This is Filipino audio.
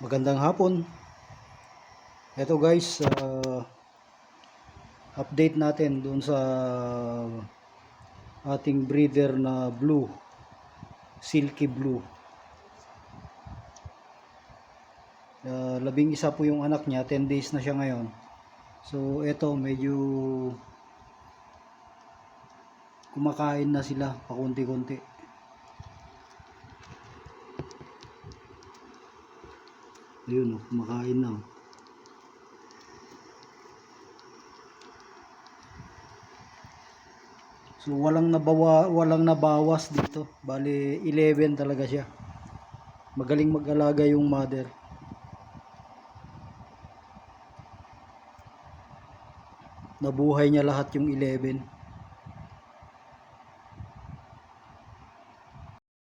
Magandang hapon. Ito guys, update natin doon sa ating breeder na blue, silky blue. 11 po yung anak niya, 10 days na siya ngayon. So ito medyo kumakain na sila pakunti-kunti. Ayun, kumakain na. So walang nabawas dito. Bali 11 talaga siya. Magaling mag-alaga yung mother. Nabuhay niya lahat yung 11.